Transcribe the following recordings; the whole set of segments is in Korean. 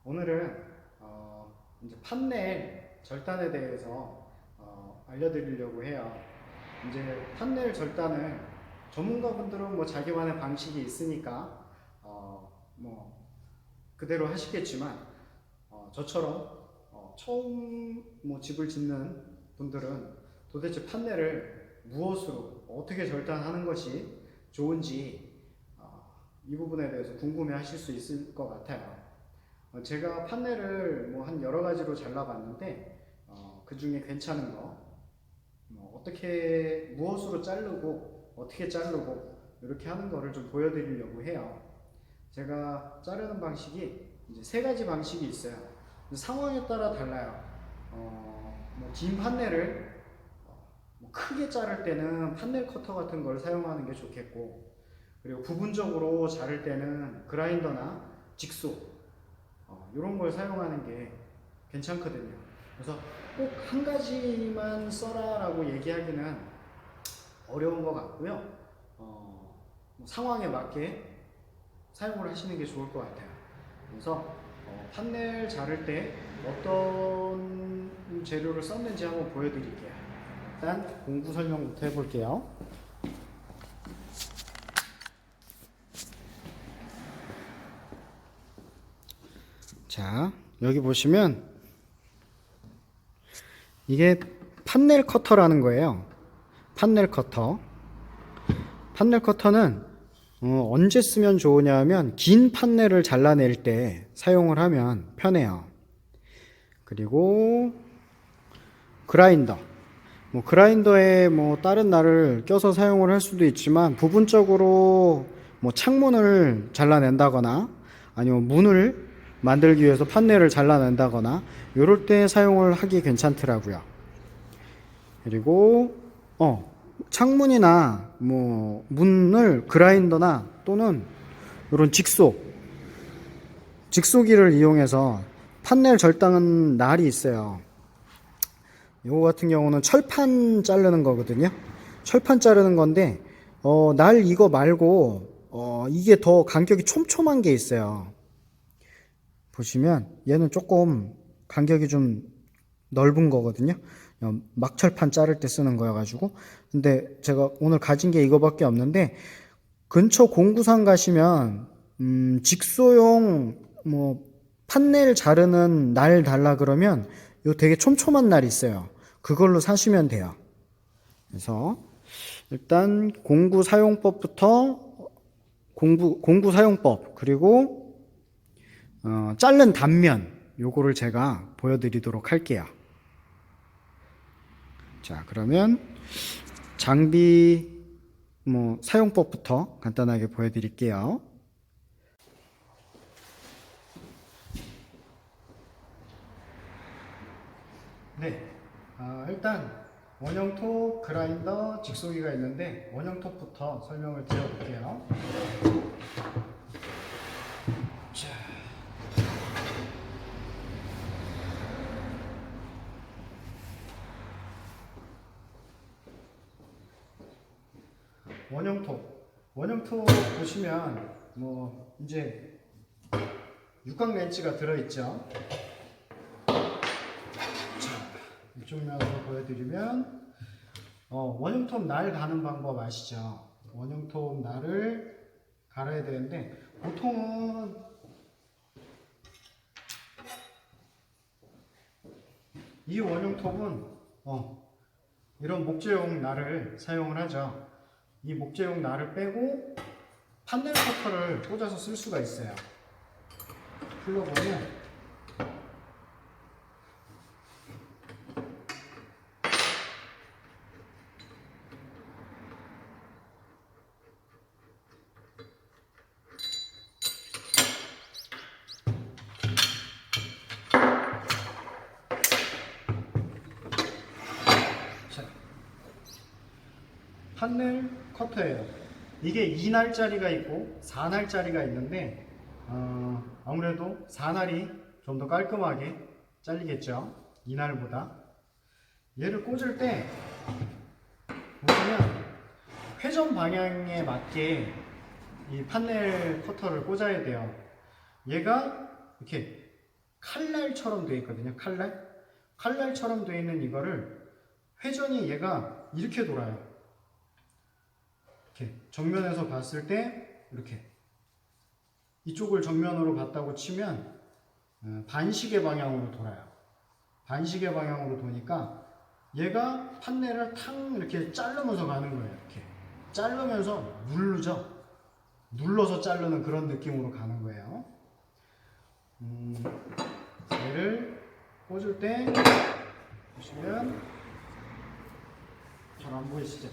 오늘은 이제 판넬 절단에 대해서 알려드리려고 해요. 이제 판넬 절단을 전문가분들은 뭐 자기만의 방식이 있으니까 뭐 그대로 하시겠지만 저처럼 처음 뭐 집을 짓는 분들은 도대체 판넬을 무엇으로 어떻게 절단하는 것이 좋은지 이 부분에 대해서 궁금해 하실 수 있을 것 같아요. 제가 판넬을 뭐 한 여러 가지로 잘라봤는데 그 중에 괜찮은 거 어떻게 무엇으로 자르고 어떻게 자르고 이렇게 하는 거를 좀 보여드리려고 해요. 제가 자르는 방식이 이제 세 가지 방식이 있어요. 상황에 따라 달라요. 뭐긴 판넬을 뭐 크게 자를 때는 판넬 커터 같은 걸 사용하는 게 좋겠고, 그리고 부분적으로 자를 때는 그라인더나 직소 이런 걸 사용하는 게 괜찮거든요. 그래서 꼭 한 가지만 써라라고 얘기하기는 어려운 것 같고요. 뭐 상황에 맞게 사용을 하시는 게 좋을 것 같아요. 그래서 판넬 자를 때 어떤 재료를 썼는지 한번 보여드릴게요. 일단 공구 설명부터 해볼게요. 자, 여기 보시면 이게 판넬 커터라는 거예요. 판넬 커터. 판넬 커터는 언제 쓰면 좋으냐 하면 긴 판넬을 잘라낼 때 사용을 하면 편해요. 그리고 그라인더. 뭐 그라인더에 뭐 다른 날을 껴서 사용을 할 수도 있지만 부분적으로 뭐 창문을 잘라낸다거나 아니면 문을 만들기 위해서 판넬을 잘라낸다거나 이럴 때 사용을 하기 괜찮더라고요. 그리고 창문이나 뭐 문을 그라인더나 또는 이런 직소기를 이용해서 판넬 절단 날이 있어요. 이거 같은 경우는 철판 자르는 거거든요. 철판 자르는 건데 날 이거 말고 이게 더 간격이 촘촘한 게 있어요. 보시면 얘는 조금 간격이 좀 넓은 거거든요. 막철판 자를 때 쓰는 거여가지고. 근데 제가 오늘 가진 게 이거밖에 없는데 근처 공구상 가시면 직소용 뭐 판넬 자르는 날 달라 그러면 요 되게 촘촘한 날이 있어요. 그걸로 사시면 돼요. 그래서 일단 공구 사용법부터 공구 사용법 그리고 자른 단면 요거를 제가 보여드리도록 할게요. 자, 그러면 장비 뭐 사용법부터 간단하게 보여드릴게요. 네, 일단 원형톱, 그라인더, 직소기가 있는데 원형톱부터 설명을 드려볼게요. 자, 원형톱 보시면 뭐 이제 육각 렌치가 들어있죠. 이쪽 면으로 보여드리면 원형톱 날 가는 방법 아시죠? 원형톱 날을 갈아야 되는데 보통은 이 원형톱은 이런 목재용 날을 사용을 하죠. 이 목재용 날을 빼고 판넬 커터를 꽂아서 쓸 수가 있어요. 풀러보면 판넬 커터예요. 이게 2날짜리가 있고 4날짜리가 있는데 아무래도 4날이 좀 더 깔끔하게 잘리겠죠. 2날보다. 얘를 꽂을 때 보시면 회전 방향에 맞게 이 판넬 커터를 꽂아야 돼요. 얘가 이렇게 칼날처럼 되어 있거든요. 칼날처럼 되어 있는 이거를 회전이 얘가 이렇게 돌아요. 이렇게 정면에서 봤을 때 이렇게 이쪽을 정면으로 봤다고 치면 반시계 방향으로 돌아요. 반시계 방향으로 도니까 얘가 판넬을 탁 이렇게 자르면서 가는 거예요. 이렇게 자르면서 눌러서 자르는 그런 느낌으로 가는 거예요. 얘를 꽂을 때 보시면 잘 안 보이시죠?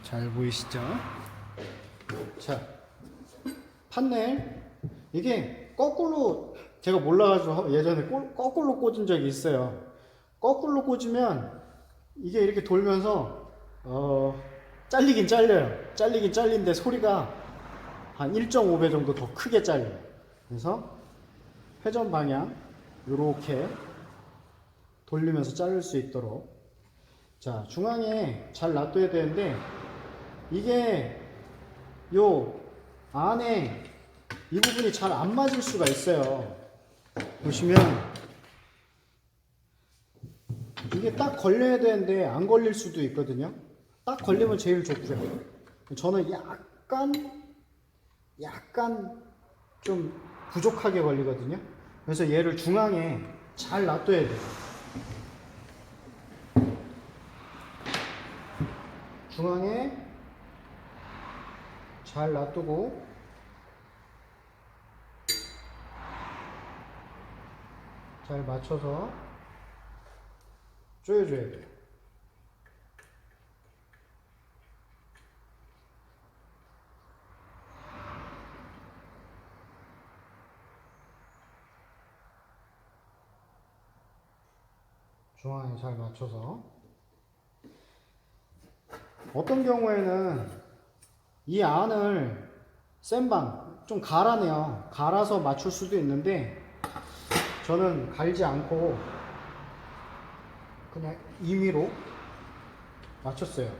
잘 보이시죠? 자, 판넬 이게 거꾸로 제가 몰라가지고 예전에 거꾸로 꽂은 적이 있어요. 거꾸로 꽂으면 이게 이렇게 돌면서 잘리긴 잘려요. 잘리긴 잘린데 소리가 한 1.5배 정도 더 크게 잘려요. 그래서 회전 방향 이렇게 돌리면서 자를 수 있도록 자 중앙에 잘 놔둬야 되는데 이게 요 안에 이 부분이 잘 안 맞을 수가 있어요. 보시면 이게 딱 걸려야 되는데 안 걸릴 수도 있거든요. 딱 걸리면 제일 좋고요. 저는 약간 좀 부족하게 걸리거든요. 그래서 얘를 중앙에 잘 놔둬야 돼요. 중앙에 잘 놔두고 잘 맞춰서 조여줘야 돼요. 중앙에 잘 맞춰서 어떤 경우에는 이 안을 센방 좀 갈아내요. 갈아서 맞출 수도 있는데 저는 갈지 않고 그냥 임의로 맞췄어요.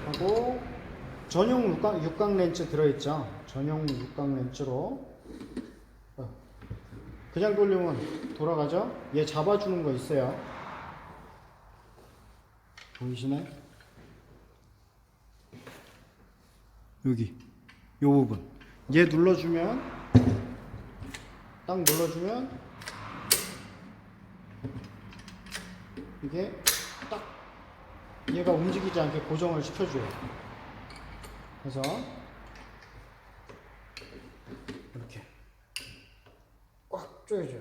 하고 전용 육각 렌치 들어있죠. 전용 육각 렌치로 그냥 돌리면 돌아가죠. 얘 잡아주는 거 있어요. 보이시나요? 여기 요 부분 얘 눌러주면 딱 눌러주면 이게 딱 얘가 움직이지 않게 고정을 시켜줘요. 그래서 이렇게 꽉 조여줘요.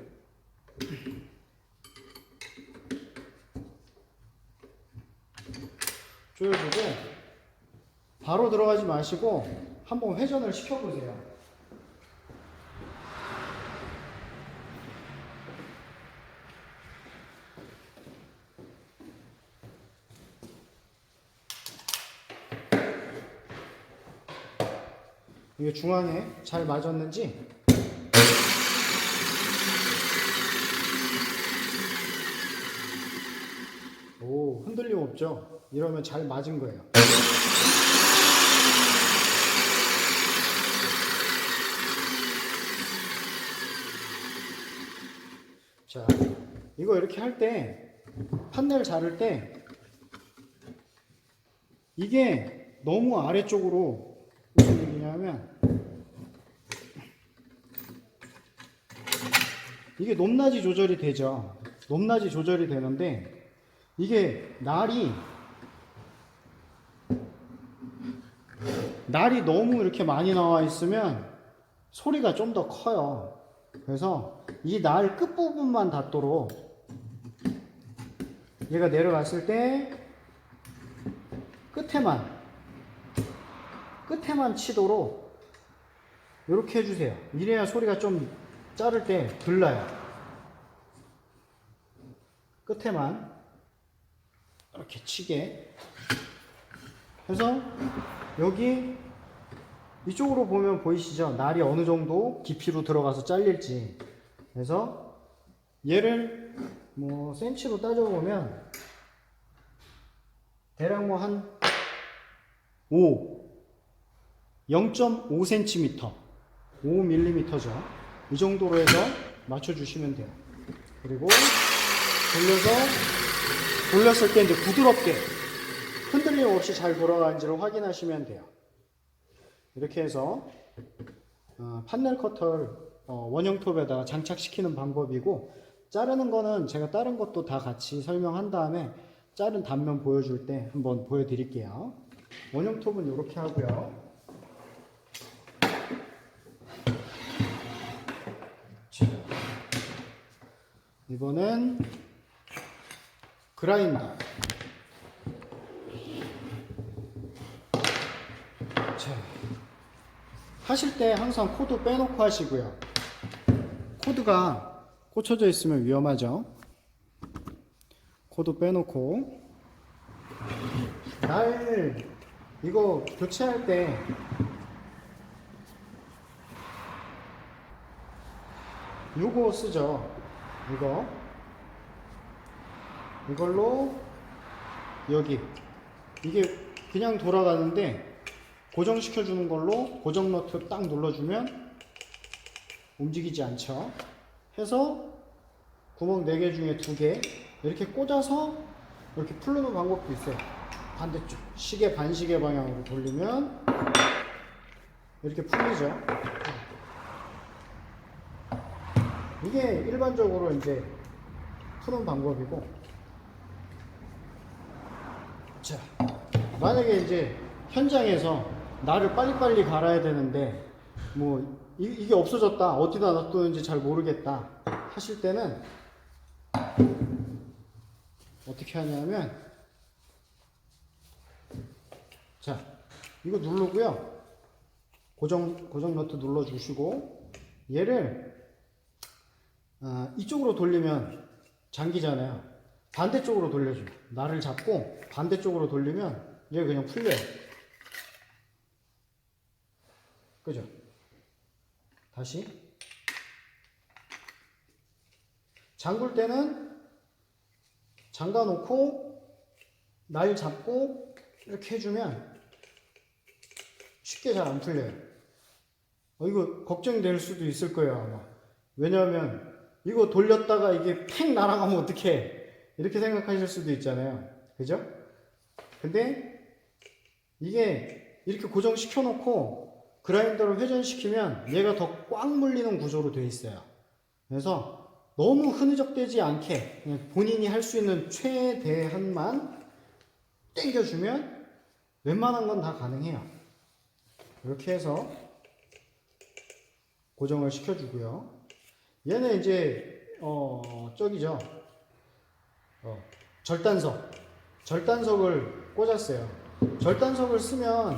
조여주고 바로 들어가지 마시고 한번 회전을 시켜보세요. 이게 중앙에 잘 맞았는지 오 흔들림 없죠? 이러면 잘 맞은 거예요. 자, 이거 이렇게 할 때 판넬 자를 때 이게 너무 아래쪽으로 무슨 얘기냐면 이게 높낮이 조절이 되죠. 높낮이 조절이 되는데 이게 날이 너무 이렇게 많이 나와 있으면 소리가 좀 더 커요. 그래서 이 날 끝부분만 닿도록 얘가 내려갔을 때 끝에만 치도록 이렇게 해주세요. 이래야 소리가 좀 자를 때 덜 나요. 끝에만 이렇게 치게 해서 여기 이쪽으로 보면 보이시죠? 날이 어느 정도 깊이로 들어가서 잘릴지. 그래서 얘를 뭐 센치로 따져보면 대략 뭐 한 0.5cm, 5mm죠. 이 정도로 해서 맞춰주시면 돼요. 그리고 돌렸을 때 이제 부드럽게 흔들림 없이 잘 돌아가는지를 확인하시면 돼요. 이렇게 해서 판넬 커터를 원형톱에다가 장착시키는 방법이고, 자르는 거는 제가 다른 것도 다 같이 설명한 다음에 자른 단면 보여줄 때 한번 보여드릴게요. 원형톱은 이렇게 하고요. 이번엔 그라인더. 자, 하실 때 항상 코드 빼놓고 하시고요. 코드가 꽂혀져 있으면 위험하죠. 코드 빼놓고, 날 이거 교체할 때 요거 쓰죠. 이걸로 여기 이게 그냥 돌아가는데 고정시켜 주는 걸로 고정 너트 딱 눌러주면 움직이지 않죠. 해서 구멍 4개 중에 2개 이렇게 꽂아서 이렇게 풀는 방법도 있어요. 반대쪽 시계 반시계 방향으로 돌리면 이렇게 풀리죠. 이게 일반적으로 이제 푸는 방법이고, 자, 만약에 이제 현장에서 날을 빨리빨리 갈아야 되는데 뭐 이게 없어졌다, 어디다 놔두는지 잘 모르겠다 하실 때는 어떻게 하냐면, 자, 이거 누르고요, 고정 너트 눌러 주시고, 얘를 이쪽으로 돌리면 잠기잖아요. 반대쪽으로 돌려줘요. 날을 잡고 반대쪽으로 돌리면 얘가 그냥 풀려요. 그죠? 다시 잠글 때는 잠가 놓고 날 잡고 이렇게 해주면 쉽게 잘 안 풀려요. 이거 걱정될 수도 있을 거예요, 아마. 왜냐하면 이거 돌렸다가 이게 팽 날아가면 어떡해, 이렇게 생각하실 수도 있잖아요. 그죠? 근데 이게 이렇게 고정시켜 놓고 그라인더를 회전시키면 얘가 더 꽉 물리는 구조로 되어 있어요. 그래서 너무 흐느적대지 않게 그냥 본인이 할 수 있는 최대한만 당겨주면 웬만한 건 다 가능해요. 이렇게 해서 고정을 시켜주고요. 얘는 이제 저기죠. 절단석을 꽂았어요. 절단석을 쓰면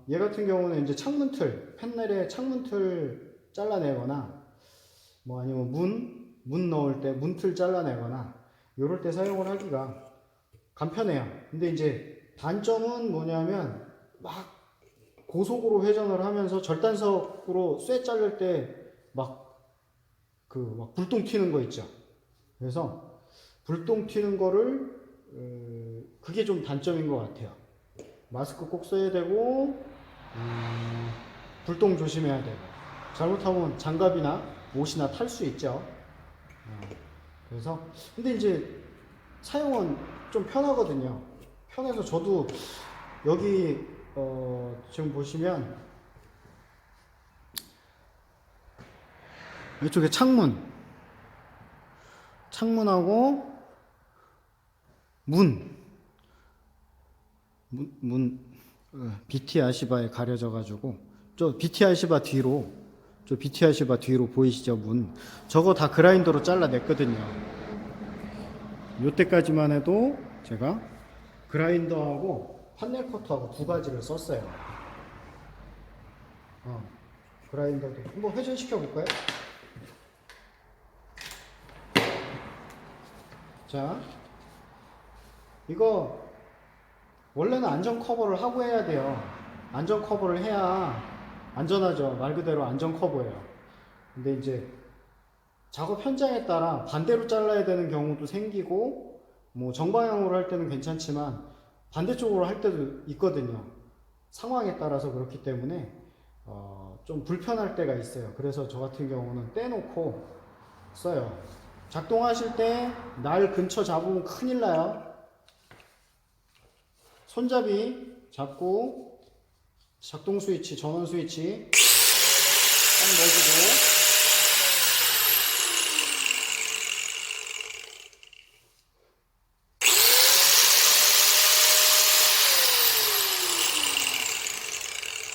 얘 같은 경우는 이제 창문틀, 판넬에 창문틀 잘라내거나 뭐 아니면 문 넣을 때 문틀 잘라내거나 요럴 때 사용을 하기가 간편해요. 근데 이제 단점은 뭐냐면 막 고속으로 회전을 하면서 절단석으로 쇠 자를 때 막 불똥 튀는 거 있죠. 그래서 불똥 튀는 거를 그게 좀 단점인 것 같아요. 마스크 꼭 써야 되고 불똥 조심해야 되고, 잘못하면 장갑이나 옷이나 탈 수 있죠. 그래서 근데 이제 사용은 좀 편하거든요. 편해서 저도 여기 지금 보시면 이쪽에 창문하고 BT 아시바에 가려져 가지고, 저 BT 아시바 뒤로 보이시죠? 저거 다 그라인더로 잘라냈거든요. 요때까지만 해도 제가 그라인더하고 판넬 커터하고 2가지를 썼어요. 그라인더도 한번 회전시켜 볼까요? 자, 이거 원래는 안전 커버를 하고 해야 돼요. 안전 커버를 해야 안전하죠. 말 그대로 안전 커버예요. 근데 이제 작업 현장에 따라 반대로 잘라야 되는 경우도 생기고, 뭐 정방향으로 할 때는 괜찮지만 반대쪽으로 할 때도 있거든요. 상황에 따라서. 그렇기 때문에 좀 불편할 때가 있어요. 그래서 저 같은 경우는 떼놓고 써요. 작동하실 때 날 근처 잡으면 큰일 나요. 손잡이 잡고 작동 스위치, 전원 스위치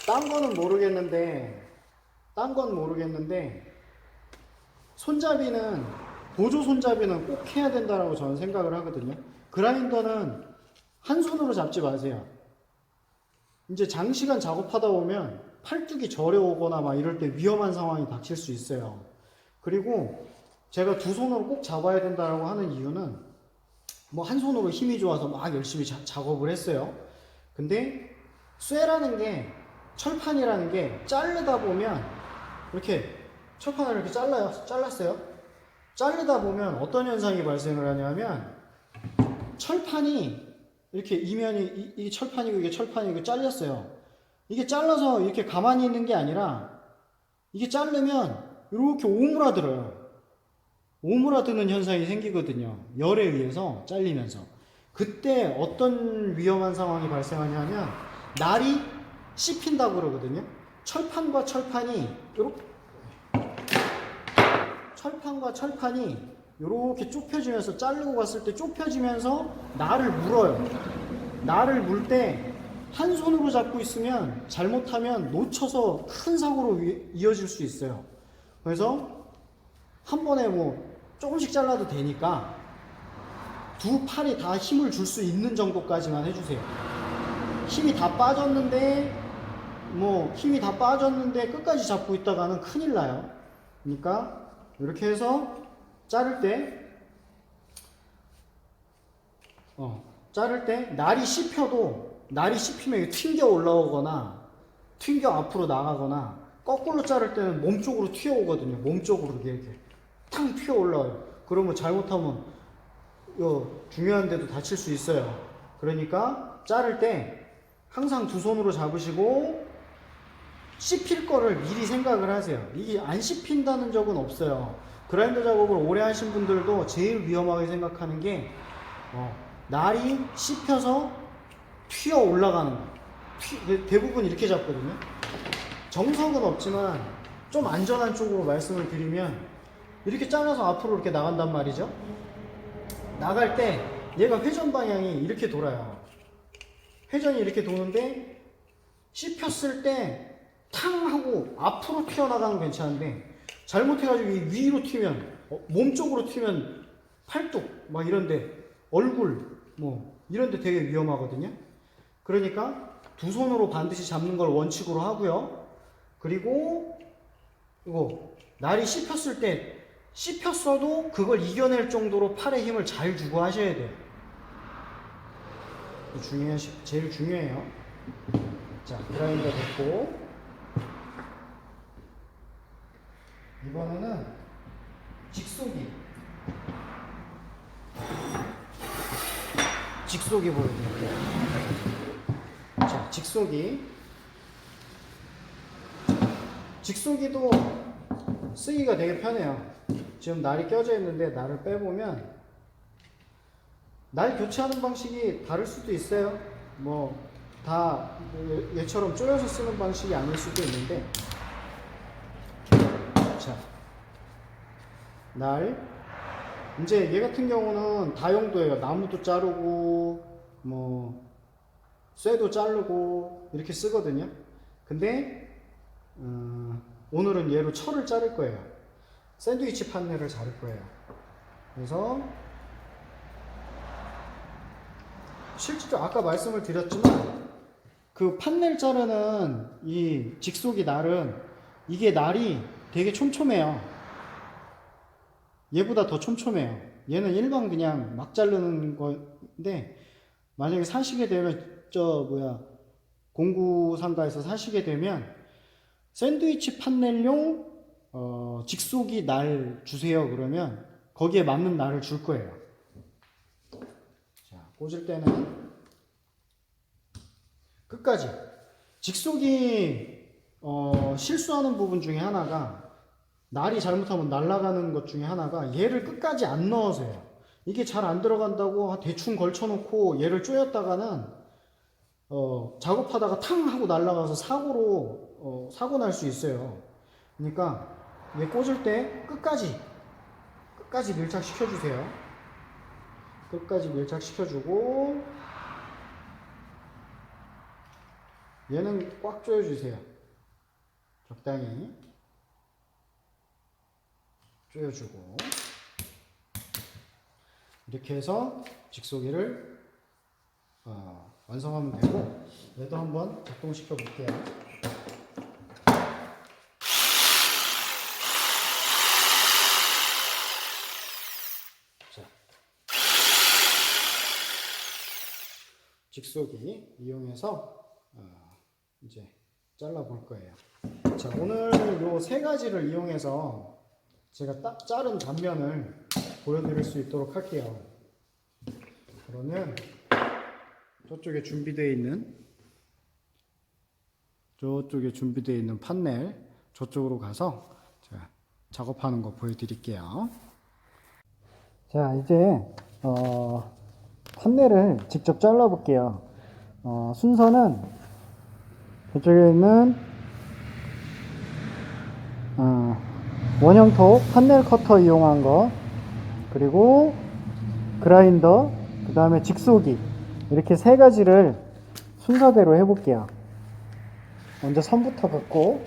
딱 넣어주고, 딴 건 모르겠는데 손잡이는, 보조 손잡이는 꼭 해야 된다라고 저는 생각을 하거든요. 그라인더는 한 손으로 잡지 마세요. 이제 장시간 작업하다 보면 팔뚝이 저려오거나 막 이럴 때 위험한 상황이 닥칠 수 있어요. 그리고 제가 두 손으로 꼭 잡아야 된다라고 하는 이유는, 뭐 한 손으로 힘이 좋아서 막 열심히 작업을 했어요. 근데 쇠라는 게, 철판이라는 게 자르다 보면 이렇게, 철판을 이렇게 잘랐어요. 자르다 보면 어떤 현상이 발생을 하냐면, 철판이 이렇게 이면이, 이게 철판이고 이게 철판이고 잘렸어요. 이게 잘라서 이렇게 가만히 있는 게 아니라 이게 자르면 이렇게 오므라들어요. 오므라드는 현상이 생기거든요. 열에 의해서 잘리면서. 그때 어떤 위험한 상황이 발생하냐면, 날이 씹힌다고 그러거든요. 철판과 철판이 이렇게 좁혀지면서, 자르고 갔을 때 좁혀지면서 날을 물어요. 날을 물 때 한 손으로 잡고 있으면 잘못하면 놓쳐서 큰 사고로 이어질 수 있어요. 그래서 한 번에 뭐 조금씩 잘라도 되니까 두 팔이 다 힘을 줄 수 있는 정도까지만 해주세요. 힘이 다 빠졌는데 끝까지 잡고 있다가는 큰일 나요. 그러니까 이렇게 해서 자를 때 날이 씹히면 튕겨 올라오거나 튕겨 앞으로 나가거나, 거꾸로 자를 때는 몸쪽으로 튀어오거든요. 몸쪽으로 이렇게 탕 튀어 올라와요. 그러면 잘못하면 중요한 데도 다칠 수 있어요. 그러니까 자를 때 항상 두 손으로 잡으시고, 씹힐 거를 미리 생각을 하세요. 이게 안 씹힌다는 적은 없어요. 그라인더 작업을 오래 하신 분들도 제일 위험하게 생각하는 게 날이 씹혀서 튀어 올라가는 거. 대부분 이렇게 잡거든요. 정석은 없지만 좀 안전한 쪽으로 말씀을 드리면, 이렇게 잘라서 앞으로 이렇게 나간단 말이죠. 나갈 때 얘가 회전 방향이 이렇게 돌아요. 회전이 이렇게 도는데, 씹혔을 때 탕 하고 앞으로 튀어나가면 괜찮은데, 잘못해가지고 위로 튀면, 몸쪽으로 튀면 팔뚝 막 이런데, 얼굴 뭐 이런데 되게 위험하거든요. 그러니까 두 손으로 반드시 잡는 걸 원칙으로 하고요. 그리고 이거 날이 씹혔을 때, 씹혔어도 그걸 이겨낼 정도로 팔에 힘을 잘 주고 하셔야 돼요. 제일 중요해요. 자, 그라인더 됐고, 이번에는 직속이 보여드릴게요. 자, 직속이도 쓰기가 되게 편해요. 지금 날이 껴져 있는데, 날을 빼보면 날 교체하는 방식이 다를 수도 있어요. 뭐 다 얘처럼 쪼여서 쓰는 방식이 아닐 수도 있는데, 자, 이제 얘 같은 경우는 다용도예요. 나무도 자르고 뭐 쇠도 자르고 이렇게 쓰거든요. 근데 오늘은 얘로 철을 자를 거예요. 샌드위치 판넬을 자를 거예요. 그래서 실제로 아까 말씀을 드렸지만, 그 판넬 자르는 이 직속이 날은, 이게 날이 되게 촘촘해요. 얘보다 더 촘촘해요. 얘는 일반 그냥 막 자르는 건데, 만약에 사시게 되면 공구 상가에서 사시게 되면 샌드위치 판넬용 직속이 날 주세요. 그러면 거기에 맞는 날을 줄 거예요. 자, 꽂을 때는 끝까지. 직속이 실수하는 부분 중에 하나가, 날이 잘못하면 날아가는 것 중에 하나가 얘를 끝까지 안 넣으세요. 이게 잘 안 들어간다고 대충 걸쳐놓고 얘를 조였다가는 작업하다가 탕 하고 날아가서 사고 날 수 있어요. 그러니까 얘 꽂을 때 끝까지 밀착시켜 주세요. 끝까지 밀착시켜 주고 얘는 꽉 조여 주세요. 적당히 조여 주고, 이렇게 해서 직소기를 완성하면 되고, 얘도 한번 작동시켜 볼게요. 자, 직소기 이용해서 이제 잘라 볼 거예요. 자, 오늘 요 세 가지를 이용해서 제가 딱 자른 단면을 보여드릴 수 있도록 할게요. 그러면 저쪽에 준비되어 있는 판넬 저쪽으로 가서 제가 작업하는 거 보여드릴게요. 자, 이제 판넬을 직접 잘라 볼게요. 순서는 저쪽에 있는 원형톱 판넬 커터 이용한 거, 그리고 그라인더, 그 다음에 직소기, 이렇게 세 가지를 순서대로 해볼게요. 먼저 선부터 긋고,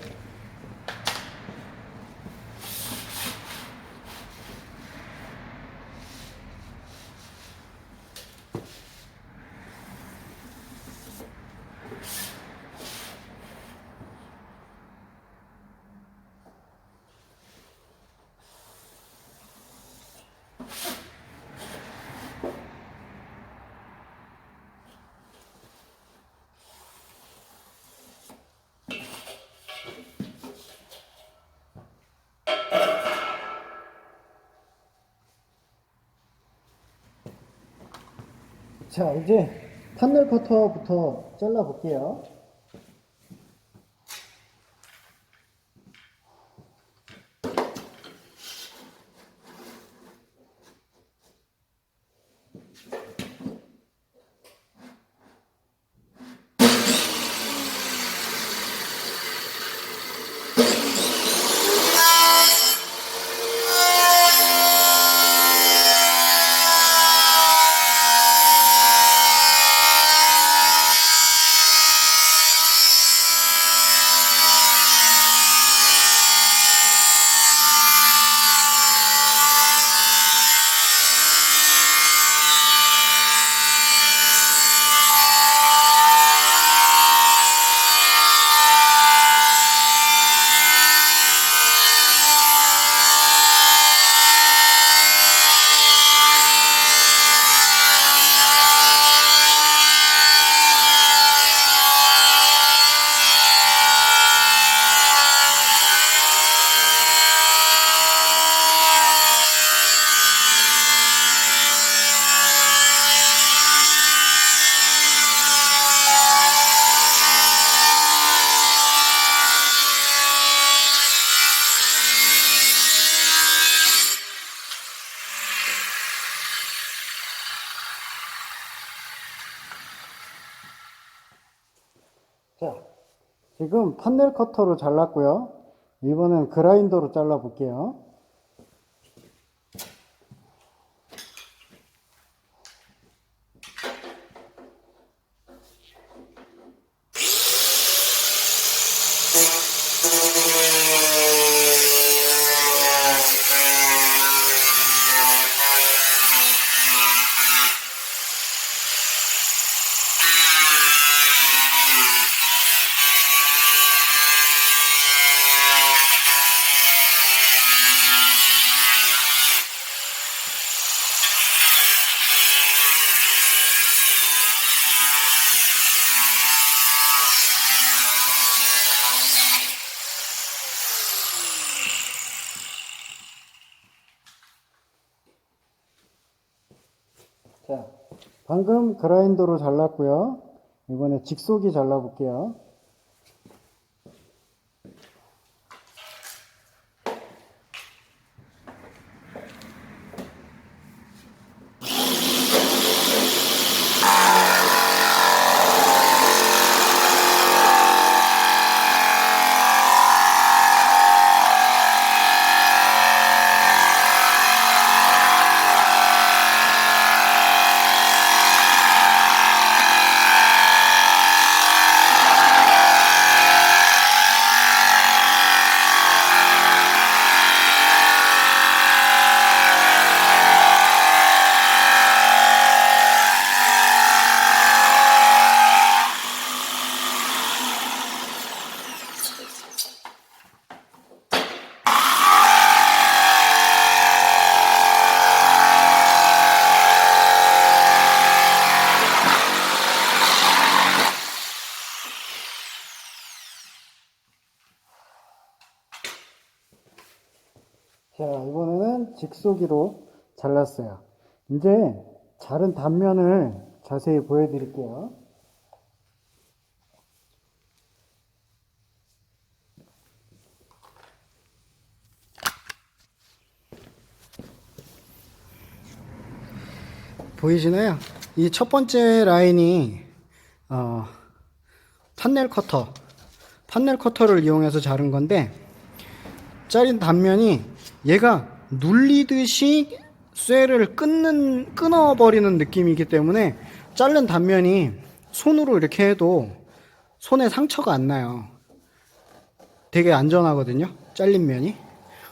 자, 이제 판넬 커터부터 잘라 볼게요. 자, 지금 판넬 커터로 잘랐고요. 이번엔 그라인더로 잘라 볼게요. 방금 그라인더로 잘랐고요. 이번에 직속이 잘라볼게요. 자, 이번에는 직소기로 잘랐어요. 이제 자른 단면을 자세히 보여드릴게요. 보이시나요? 이 첫 번째 라인이 판넬 커터를 이용해서 자른 건데, 자른 단면이 얘가 눌리듯이 쇠를 끊어버리는 느낌이기 때문에 자른 단면이 손으로 이렇게 해도 손에 상처가 안 나요. 되게 안전하거든요, 잘린 면이.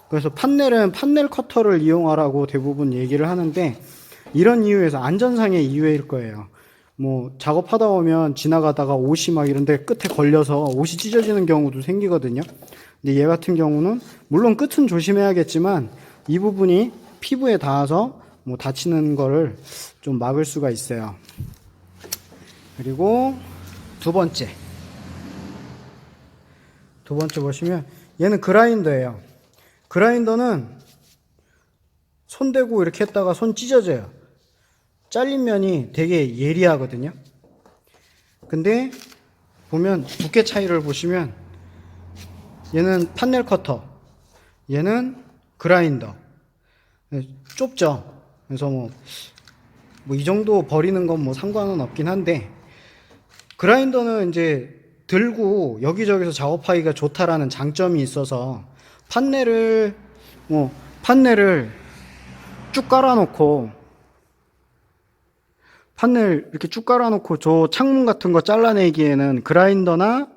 그래서 판넬은 판넬 커터를 이용하라고 대부분 얘기를 하는데, 이런 이유에서 안전상의 이유일 거예요. 뭐 작업하다 보면 지나가다가 옷이 막 이런데 끝에 걸려서 옷이 찢어지는 경우도 생기거든요. 근데 얘 같은 경우는 물론 끝은 조심해야겠지만 이 부분이 피부에 닿아서 뭐 다치는 거를 좀 막을 수가 있어요. 그리고 두 번째 보시면 얘는 그라인더예요. 그라인더는 손 대고 이렇게 했다가 손 찢어져요. 잘린 면이 되게 예리하거든요. 근데 보면 두께 차이를 보시면 얘는 판넬 커터, 얘는 그라인더. 좁죠. 그래서 뭐 이 정도 버리는 건 뭐 상관은 없긴 한데, 그라인더는 이제 들고 여기저기서 작업하기가 좋다라는 장점이 있어서 판넬을 쭉 깔아놓고 판넬 이렇게 쭉 깔아놓고 저 창문 같은 거 잘라내기에는 그라인더나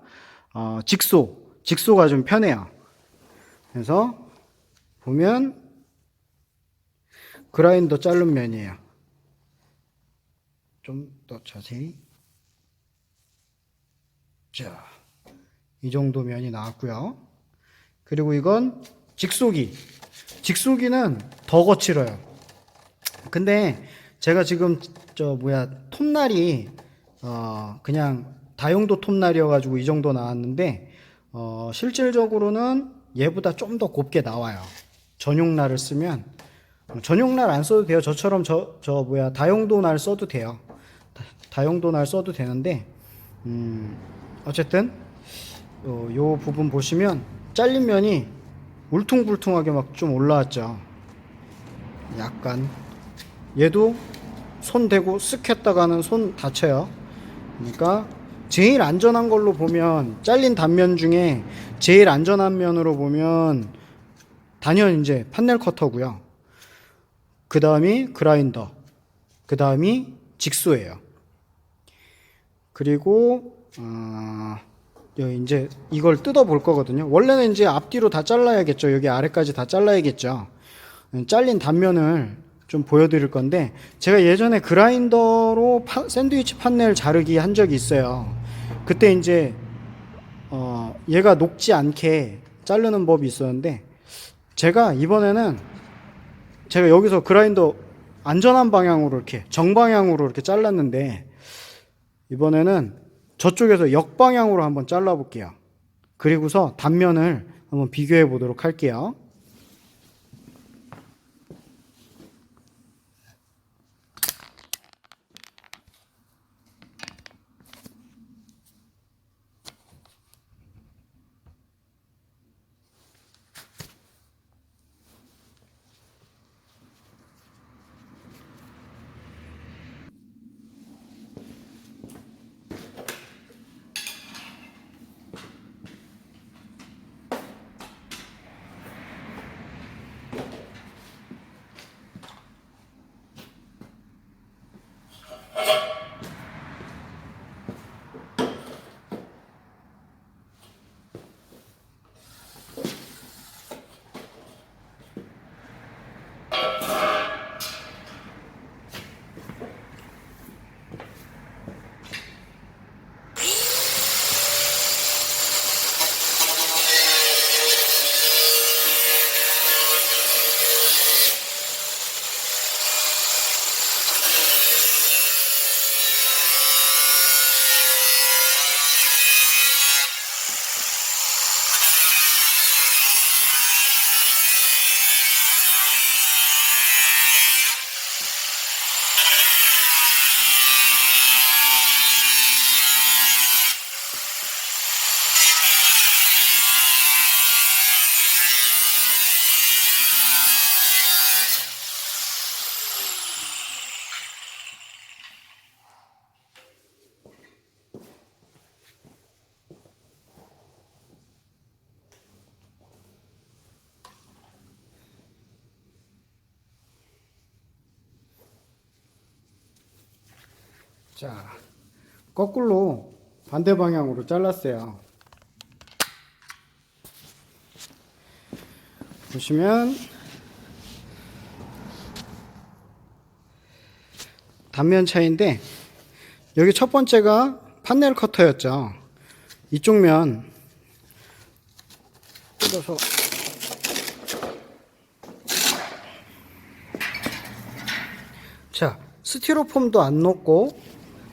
직소가 좀 편해요. 그래서 보면 그라인더 자른 면이에요. 좀 더 자세히. 자, 이 정도 면이 나왔고요. 그리고 이건 직소기는 더 거칠어요. 근데 제가 지금 톱날이 그냥 다용도 톱날이어가지고 이 정도 나왔는데, 실질적으로는 얘보다 좀 더 곱게 나와요. 전용날을 쓰면. 전용날 안 써도 돼요. 저처럼 다용도 날 써도 돼요. 다용도 날 써도 되는데, 어쨌든 요 부분 보시면 잘린 면이 울퉁불퉁하게 막 좀 올라왔죠. 약간 얘도 손 대고 쓱 했다가는 손 다쳐요. 그러니까 제일 안전한 걸로 보면, 잘린 단면 중에 제일 안전한 면으로 보면 단연 이제 판넬 커터고요. 그 다음이 그라인더, 그 다음이 직소예요. 그리고 이제 이걸 뜯어 볼 거거든요. 원래는 이제 앞뒤로 다 잘라야겠죠. 여기 아래까지 다 잘라야겠죠. 잘린 단면을 좀 보여드릴 건데, 제가 예전에 그라인더로 샌드위치 판넬 자르기 한 적이 있어요. 그때 이제 얘가 녹지 않게 자르는 법이 있었는데, 이번에는 제가 여기서 그라인더 안전한 방향으로 이렇게 정방향으로 이렇게 잘랐는데, 이번에는 저쪽에서 역방향으로 한번 잘라 볼게요. 그리고서 단면을 한번 비교해 보도록 할게요. 자, 거꾸로 반대 방향으로 잘랐어요. 보시면 단면 차이인데, 여기 첫 번째가 판넬 커터였죠. 이쪽 면 뜯어서 자, 스티로폼도 안 녹고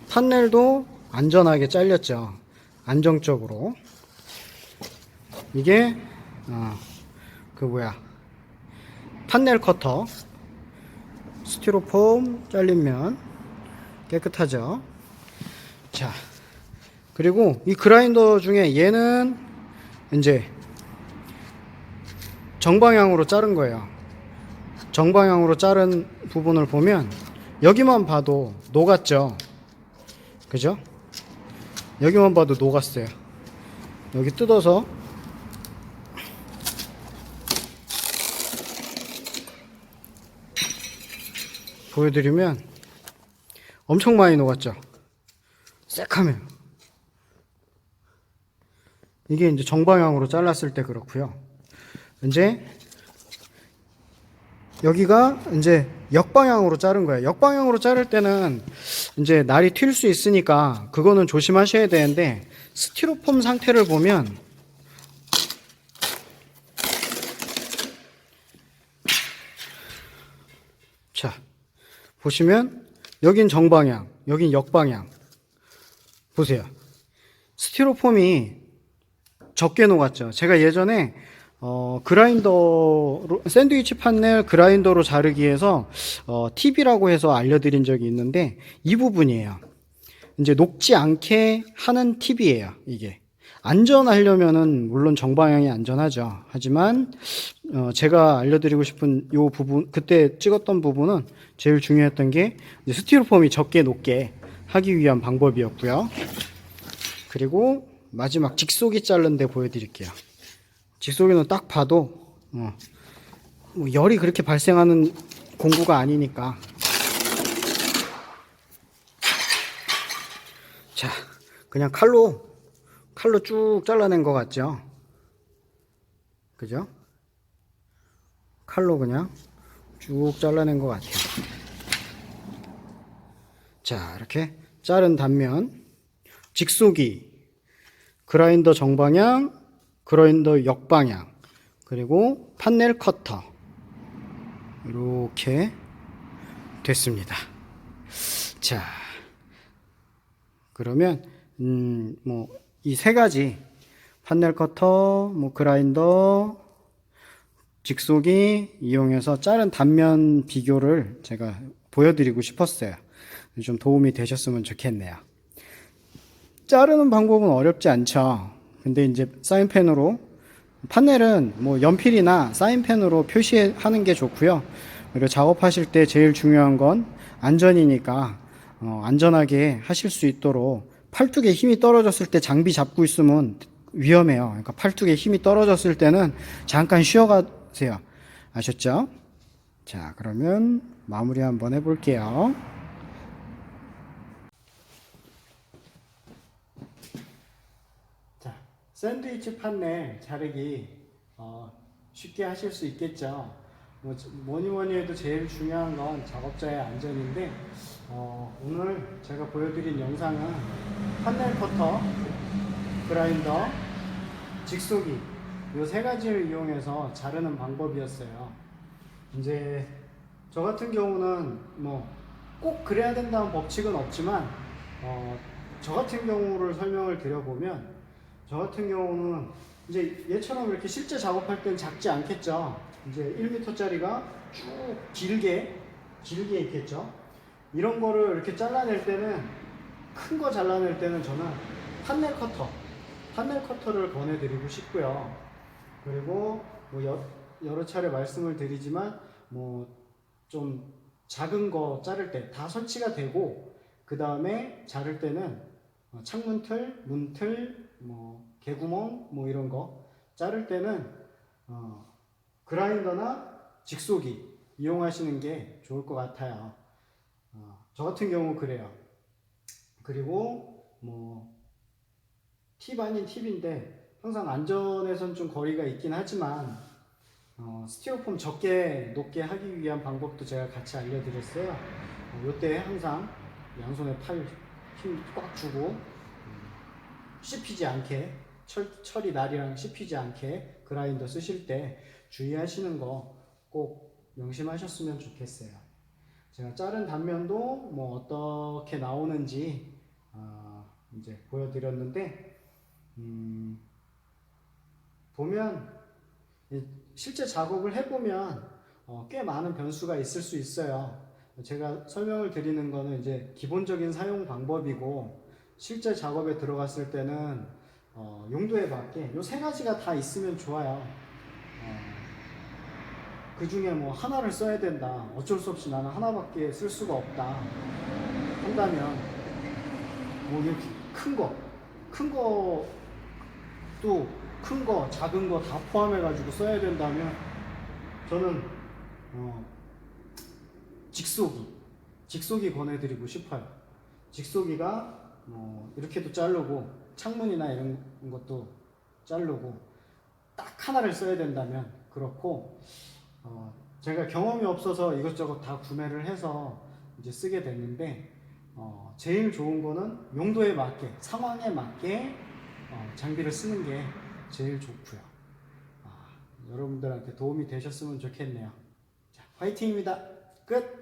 판넬도 안전하게 잘렸죠. 안정적으로. 이게 판넬 커터. 스티로폼 잘린 면 깨끗하죠. 자, 그리고 이 그라인더 중에 얘는 이제 정방향으로 자른 거예요. 정방향으로 자른 부분을 보면 여기만 봐도 녹았죠. 그죠? 여기만 봐도 녹았어요. 여기 뜯어서 보여드리면 엄청 많이 녹았죠. 새카매요. 이게 이제 정방향으로 잘랐을 때 그렇고요. 이제 여기가 이제 역방향으로 자른 거예요. 역방향으로 자를 때는 이제 날이 튈 수 있으니까 그거는 조심하셔야 되는데, 스티로폼 상태를 보면 자, 보시면 여긴 정방향, 여긴 역방향. 보세요. 스티로폼이 적게 녹았죠. 제가 예전에 그라인더로, 샌드위치 판넬 그라인더로 자르기 위해서 팁이라고 해서 알려드린 적이 있는데, 이 부분이에요. 이제 녹지 않게 하는 팁이에요. 이게 안전하려면은 물론 정방향이 안전하죠. 하지만 제가 알려드리고 싶은 요 부분, 그때 찍었던 부분은 제일 중요했던 게 스티로폼이 적게 녹게 하기 위한 방법이었고요. 그리고 마지막 직속이 자른 데 보여드릴게요. 직속이는 딱 봐도 뭐 열이 그렇게 발생하는 공구가 아니니까. 자, 그냥 칼로 쭉 잘라낸 것 같죠? 그죠? 칼로 그냥 쭉 잘라낸 것 같아요. 자, 이렇게 자른 단면, 직속이, 그라인더 정방향, 그라인더 역방향, 그리고 판넬 커터, 이렇게 됐습니다. 자, 그러면 이 세 가지, 판넬 커터, 그라인더, 직속이 이용해서 자른 단면 비교를 제가 보여드리고 싶었어요. 좀 도움이 되셨으면 좋겠네요. 자르는 방법은 어렵지 않죠. 근데 이제 사인펜으로, 판넬은 연필이나 사인펜으로 표시하는 게 좋고요. 그리고 작업하실 때 제일 중요한 건 안전이니까 안전하게 하실 수 있도록, 팔뚝에 힘이 떨어졌을 때 장비 잡고 있으면 위험해요. 그러니까 팔뚝에 힘이 떨어졌을 때는 잠깐 쉬어가세요. 아셨죠? 자, 그러면 마무리 한번 해볼게요. 자, 샌드위치 판넬 자르기 쉽게 하실 수 있겠죠. 뭐니 해도 제일 중요한 건 작업자의 안전인데, 오늘 제가 보여드린 영상은 판넬 커터, 그라인더, 직속이, 이 세 가지를 이용해서 자르는 방법이었어요. 이제 저 같은 경우는 꼭 그래야 된다는 법칙은 없지만, 저 같은 경우를 설명을 드려보면, 저 같은 경우는 이제 얘처럼 이렇게 실제 작업할 때는 작지 않겠죠. 이제 1m짜리가 쭉 길게 있겠죠. 이런 거를 이렇게 잘라낼 때는, 큰 거 잘라낼 때는 저는 판넬 커터를 권해드리고 싶고요. 그리고 여러 차례 말씀을 드리지만 좀 작은 거 자를 때 다 설치가 되고, 그 다음에 자를 때는 창문틀, 문틀, 개구멍 이런 거 자를 때는 그라인더나 직속이 이용하시는 게 좋을 것 같아요. 저 같은 경우 그래요. 그리고 뭐 팁 아닌 팁인데 항상 안전에선 좀 거리가 있긴 하지만 스티로폼 적게 녹게 하기 위한 방법도 제가 같이 알려드렸어요. 요때 항상 양손에 팔 힘 꽉 주고 씹히지 않게 철이 날이랑 씹히지 않게 그라인더 쓰실 때 주의하시는 거 꼭 명심하셨으면 좋겠어요. 제가 자른 단면도 뭐 어떻게 나오는지 이제 보여드렸는데 보면 실제 작업을 해보면 꽤 많은 변수가 있을 수 있어요. 제가 설명을 드리는 거는 이제 기본적인 사용 방법이고 실제 작업에 들어갔을 때는 용도에 맞게 요 세 가지가 다 있으면 좋아요. 그 중에 뭐 하나를 써야 된다, 어쩔 수 없이 나는 하나밖에 쓸 수가 없다 한다면 뭐 이렇게 큰 것도 큰 거, 작은 거 다 포함해가지고 써야 된다면 저는 직소기 권해드리고 싶어요. 직소기가 이렇게도 자르고 창문이나 이런 것도 자르고 딱 하나를 써야 된다면 그렇고 제가 경험이 없어서 이것저것 다 구매를 해서 이제 쓰게 됐는데 제일 좋은 거는 용도에 맞게 상황에 맞게 장비를 쓰는 게 제일 좋고요. 여러분들한테 도움이 되셨으면 좋겠네요. 자, 화이팅입니다. 끝!